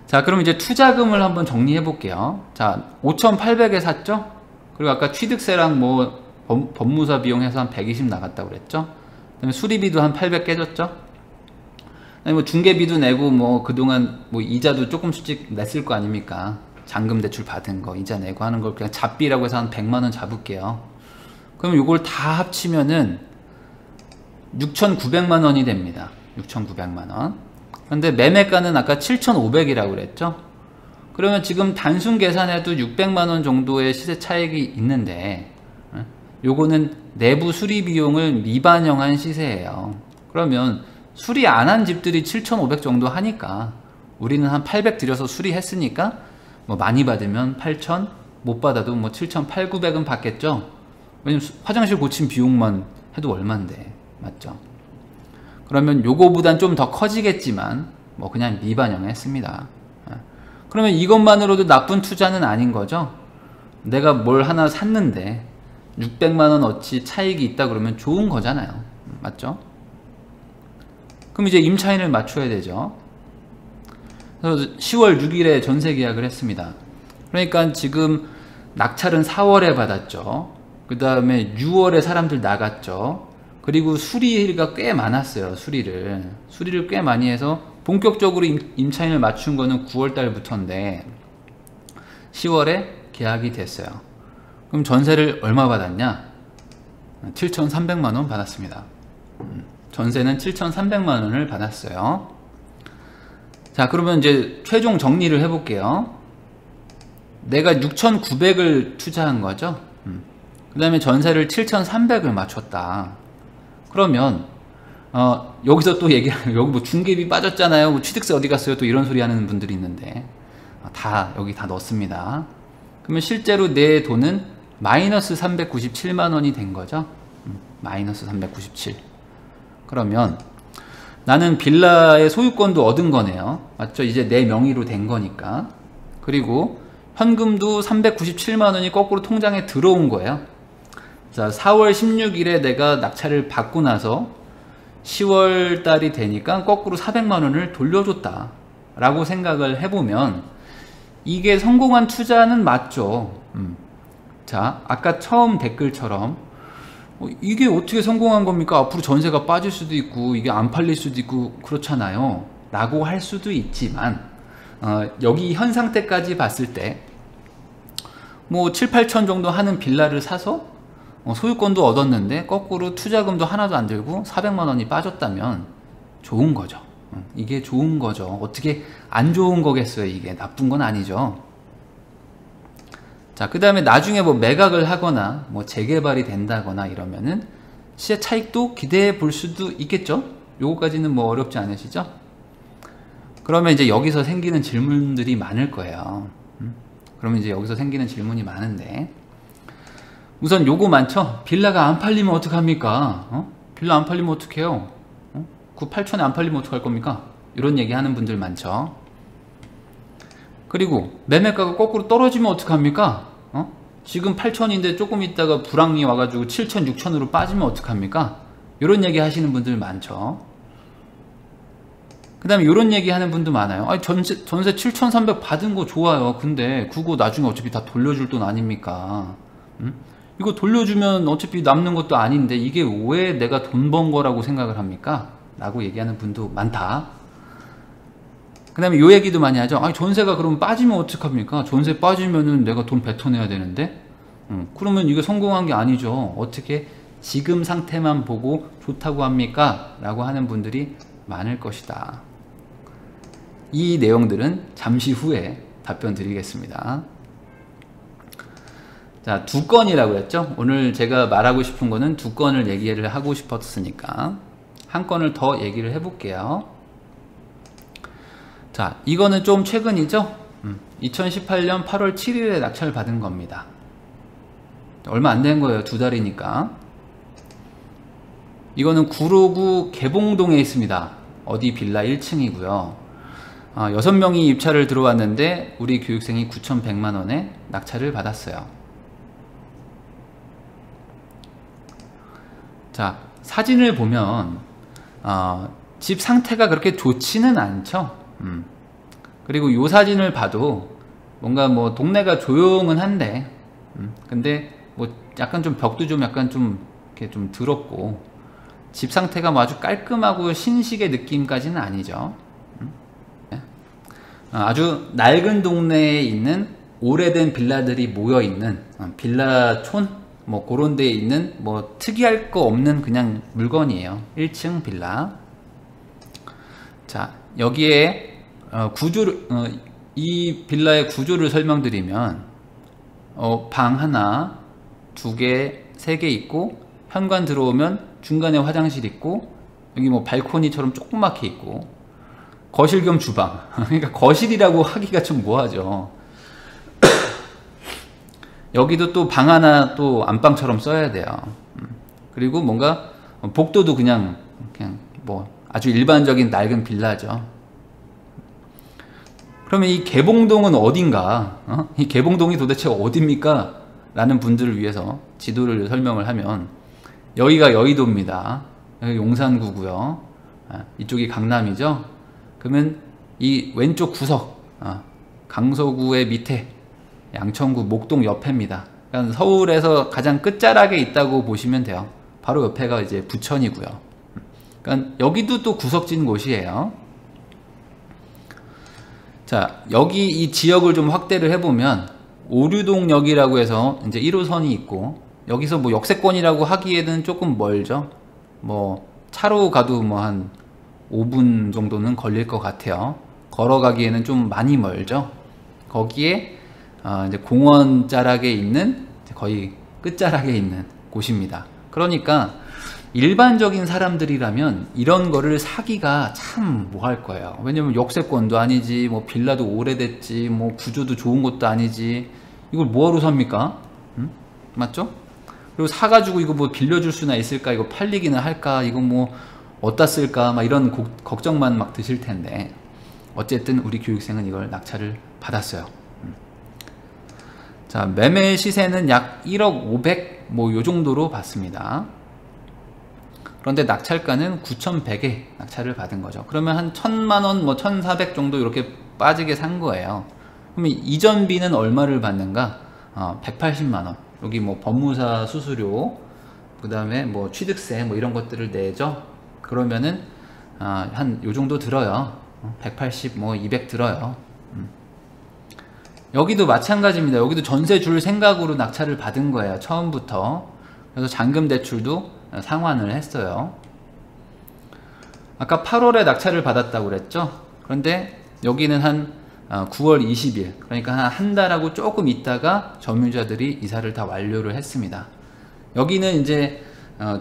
자, 그럼 이제 투자금을 한번 정리해 볼게요. 자, 5,800에 샀죠? 그리고 아까 취득세랑 뭐 법무사 비용 해서 한 120 나갔다고 그랬죠? 그다음에 수리비도 한 800 깨졌죠? 그다음에 뭐 중개비도 내고 뭐 그동안 뭐 이자도 조금씩 냈을 거 아닙니까? 잔금 대출 받은 거 이자 내고 하는 걸 그냥 잡비라고 해서 한 100만 원 잡을게요. 그럼 요걸 다 합치면은 6,900만 원이 됩니다. 6,900만 원. 근데 매매가는 아까 7,500이라고 그랬죠? 그러면 지금 단순 계산해도 600만 원 정도의 시세 차익이 있는데 요거는 내부 수리 비용을 미반영한 시세예요. 그러면 수리 안 한 집들이 7,500 정도 하니까 우리는 한 800 들여서 수리했으니까 뭐 많이 받으면 8,000, 못 받아도 뭐 7,800, 900은 받겠죠? 왜냐면 화장실 고친 비용만 해도 얼만데, 맞죠? 그러면 요거보단 좀 더 커지겠지만 뭐 그냥 미반영했습니다. 그러면 이것만으로도 나쁜 투자는 아닌 거죠? 내가 뭘 하나 샀는데 600만 원 어치 차익이 있다 그러면 좋은 거잖아요. 맞죠? 그럼 이제 임차인을 맞춰야 되죠. 그래서 10월 6일에 전세 계약을 했습니다. 그러니까 지금 낙찰은 4월에 받았죠. 그 다음에 6월에 사람들 나갔죠. 그리고 수리가 꽤 많았어요. 수리를 꽤 많이 해서 본격적으로 임차인을 맞춘 거는 9월 달부터인데 10월에 계약이 됐어요. 그럼 전세를 얼마 받았냐? 7,300만 원 받았습니다. 전세는 7,300만 원을 받았어요. 자, 그러면 이제 최종 정리를 해볼게요. 내가 6,900을 투자한 거죠. 그 다음에 전세를 7,300을 맞췄다. 그러면 여기서 또 얘기하면 여기 뭐 중개비 빠졌잖아요. 뭐 취득세 어디 갔어요? 또 이런 소리 하는 분들이 있는데 여기 다 넣습니다. 그러면 실제로 내 돈은 마이너스 397만 원이 된 거죠. 마이너스 397. 그러면 나는 빌라의 소유권도 얻은 거네요. 맞죠? 이제 내 명의로 된 거니까. 그리고 현금도 397만 원이 거꾸로 통장에 들어온 거예요. 자, 4월 16일에 내가 낙찰을 받고 나서 10월 달이 되니까 거꾸로 400만 원을 돌려줬다 라고 생각을 해보면 이게 성공한 투자는 맞죠. 자, 아까 처음 댓글처럼 이게 어떻게 성공한 겁니까? 앞으로 전세가 빠질 수도 있고 이게 안 팔릴 수도 있고 그렇잖아요 라고 할 수도 있지만 여기 현 상태까지 봤을 때 뭐 7, 8천 정도 하는 빌라를 사서 소유권도 얻었는데 거꾸로 투자금도 하나도 안 들고 400만 원이 빠졌다면 좋은 거죠. 이게 좋은 거죠. 어떻게 안 좋은 거겠어요. 이게 나쁜 건 아니죠. 자, 그 다음에 나중에 뭐 매각을 하거나 뭐 재개발이 된다거나 이러면은 시세 차익도 기대해 볼 수도 있겠죠. 요거까지는 뭐 어렵지 않으시죠? 그러면 이제 여기서 생기는 질문들이 많을 거예요. 그러면 이제 여기서 생기는 질문이 많은데 우선 요거 많죠? 빌라가 안 팔리면 어떡합니까? 빌라 안 팔리면 어떡해요? 9, 8천에 안 팔리면 어떡할 겁니까? 이런 얘기 하는 분들 많죠. 그리고 매매가가 거꾸로 떨어지면 어떡합니까? 지금 8천인데 조금 있다가 불황이 와가지고 7천, 6천으로 빠지면 어떡합니까? 이런 얘기 하시는 분들 많죠. 그 다음에 이런 얘기 하는 분도 많아요. 아니, 전세 7,300 받은 거 좋아요. 근데 그거 나중에 어차피 다 돌려줄 돈 아닙니까? 이거 돌려주면 어차피 남는 것도 아닌데 이게 왜 내가 돈 번 거라고 생각을 합니까? 라고 얘기하는 분도 많다. 그 다음에 요 얘기도 많이 하죠. 아니, 전세가 그럼 빠지면 어떡합니까? 전세 빠지면은 내가 돈 뱉어내야 되는데? 그러면 이게 성공한 게 아니죠. 어떻게 지금 상태만 보고 좋다고 합니까? 라고 하는 분들이 많을 것이다. 이 내용들은 잠시 후에 답변 드리겠습니다. 자, 두 건이라고 했죠. 오늘 제가 말하고 싶은 거는 두 건을 얘기를 하고 싶었으니까 한 건을 더 얘기를 해볼게요. 자, 이거는 좀 최근이죠. 2018년 8월 7일에 낙찰 받은 겁니다. 얼마 안 된 거예요. 2달이니까. 이거는 구로구 개봉동에 있습니다. 어디 빌라 1층이고요. 6명이 입찰을 들어왔는데 우리 교육생이 9,100만 원에 낙찰을 받았어요. 자, 사진을 보면 집 상태가 그렇게 좋지는 않죠. 그리고 요 사진을 봐도 뭔가 뭐 동네가 조용은 한데 근데 뭐 약간 좀 벽도 좀 약간 좀 이렇게 좀 더럽고 집 상태가 뭐 아주 깔끔하고 신식의 느낌까지는 아니죠. 네. 아주 낡은 동네에 있는 오래된 빌라들이 모여 있는 빌라촌 뭐 그런 데에 있는 뭐 특이할 거 없는 그냥 물건이에요. 1층 빌라. 자, 여기에 구조를 이 빌라의 구조를 설명드리면 방 하나, 두 개, 세 개 있고 현관 들어오면 중간에 화장실 있고 여기 뭐 발코니처럼 조그맣게 있고 거실 겸 주방. 그러니까 거실이라고 하기가 좀 뭐하죠. 여기도 또 방 하나 또 안방처럼 써야 돼요. 그리고 뭔가 복도도 그냥 뭐 아주 일반적인 낡은 빌라죠. 그러면 이 개봉동은 어딘가? 이 개봉동이 도대체 어딥니까? 라는 분들을 위해서 지도를 설명을 하면 여기가 여의도입니다. 여기 용산구고요. 이쪽이 강남이죠. 그러면 이 왼쪽 구석 강서구의 밑에 양천구 목동 옆에입니다. 그러니까 서울에서 가장 끝자락에 있다고 보시면 돼요. 바로 옆에가 이제 부천이고요. 그러니까 여기도 또 구석진 곳이에요. 자, 여기 이 지역을 좀 확대를 해보면 오류동역이라고 해서 이제 1호선이 있고 여기서 뭐 역세권이라고 하기에는 조금 멀죠. 뭐 차로 가도 뭐 한 5분 정도는 걸릴 것 같아요. 걸어가기에는 좀 많이 멀죠. 거기에 이제 공원 자락에 있는 거의 끝자락에 있는 곳입니다. 그러니까 일반적인 사람들이라면 이런 거를 사기가 참 뭐 할 거예요. 왜냐면 역세권도 아니지, 뭐 빌라도 오래됐지, 뭐 구조도 좋은 것도 아니지. 이걸 뭐하러 삽니까? 맞죠? 그리고 사가지고 이거 뭐 빌려줄 수나 있을까? 이거 팔리기는 할까? 이거 뭐 어디다 쓸까? 막 이런 걱정만 막 드실 텐데 어쨌든 우리 교육생은 이걸 낙찰을 받았어요. 자, 매매 시세는 약 1억 500 뭐 요 정도로 받습니다. 그런데 낙찰가는 9,100에 낙찰을 받은 거죠. 그러면 한 1,000만원, 뭐 1,400 정도 이렇게 빠지게 산 거예요. 그러면 이전비는 얼마를 받는가? 180만원. 여기 뭐 법무사 수수료, 그 다음에 뭐 취득세 뭐 이런 것들을 내죠. 그러면은 한 요 정도 들어요. 180, 뭐 200 들어요. 여기도 마찬가지입니다. 여기도 전세 줄 생각으로 낙찰을 받은 거예요. 처음부터. 그래서 잔금 대출도 상환을 했어요. 아까 8월에 낙찰을 받았다고 그랬죠. 그런데 여기는 한 9월 20일, 그러니까 한 달하고 조금 있다가 점유자들이 이사를 다 완료를 했습니다. 여기는 이제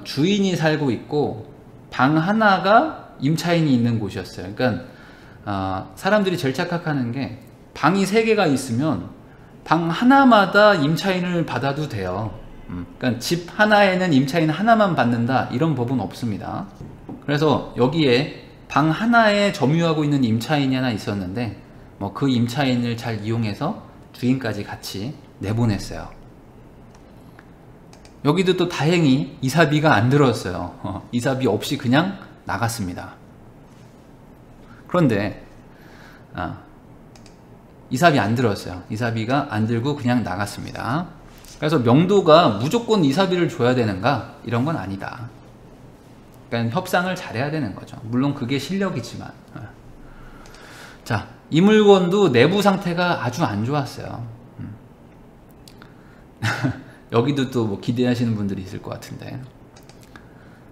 주인이 살고 있고 방 하나가 임차인이 있는 곳이었어요. 그러니까 사람들이 제일 착각하는 게 방이 3개가 있으면 방 하나마다 임차인을 받아도 돼요. 그러니까 집 하나에는 임차인 하나만 받는다, 이런 법은 없습니다. 그래서 여기에 방 하나에 점유하고 있는 임차인이 하나 있었는데 뭐 그 임차인을 잘 이용해서 주인까지 같이 내보냈어요. 여기도 또 다행히 이사비가 안 들었어요. 이사비 없이 그냥 나갔습니다. 그런데 이사비 안 들었어요. 이사비가 안 들고 그냥 나갔습니다. 그래서 명도가 무조건 이사비를 줘야 되는가? 이런 건 아니다. 그러니까 협상을 잘해야 되는 거죠. 물론 그게 실력이지만. 자, 이 물건도 내부 상태가 아주 안 좋았어요. 여기도 또 뭐 기대하시는 분들이 있을 것 같은데.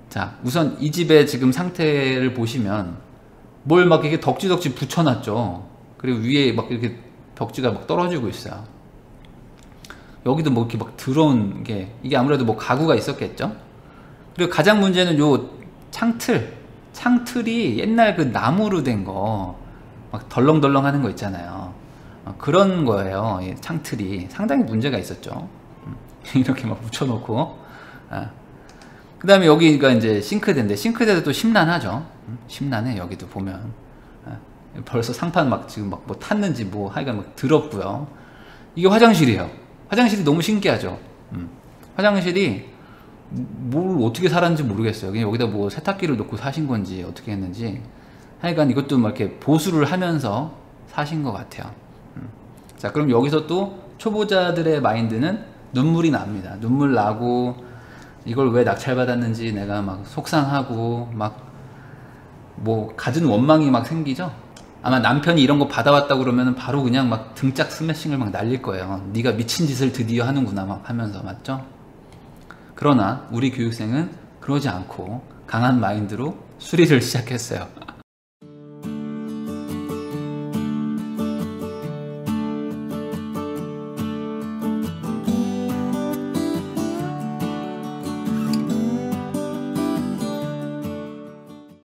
자, 우선 이 집의 지금 상태를 보시면 뭘 막 이렇게 덕지덕지 붙여놨죠. 그리고 위에 막 이렇게 벽지가 막 떨어지고 있어요. 여기도 뭐 이렇게 막 더러운 게, 이게 아무래도 뭐 가구가 있었겠죠. 그리고 가장 문제는 요 창틀이 옛날 그 나무로 된 거 막 덜렁덜렁 하는 거 있잖아요. 그런 거예요. 창틀이 상당히 문제가 있었죠. 이렇게 막 붙여놓고. 그 다음에 여기가 이제 싱크대인데, 싱크대도 또 심란하죠. 심란해. 여기도 보면 벌써 상판 막 지금 막 뭐 탔는지 뭐 하여간 막 더럽고요. 이게 화장실이에요. 화장실이 너무 신기하죠. 화장실이 뭘 어떻게 살았는지 모르겠어요. 그냥 여기다 뭐 세탁기를 놓고 사신 건지 어떻게 했는지 하여간 이것도 막 이렇게 보수를 하면서 사신 것 같아요. 자, 그럼 여기서 또 초보자들의 마인드는 눈물이 납니다. 눈물 나고 이걸 왜 낙찰받았는지 내가 막 속상하고 막 뭐 갖은 원망이 막 생기죠. 아마 남편이 이런 거 받아왔다고 그러면 바로 그냥 막 등짝 스매싱을 막 날릴 거예요. 네가 미친 짓을 드디어 하는구나 막 하면서. 맞죠? 그러나 우리 교육생은 그러지 않고 강한 마인드로 수리를 시작했어요.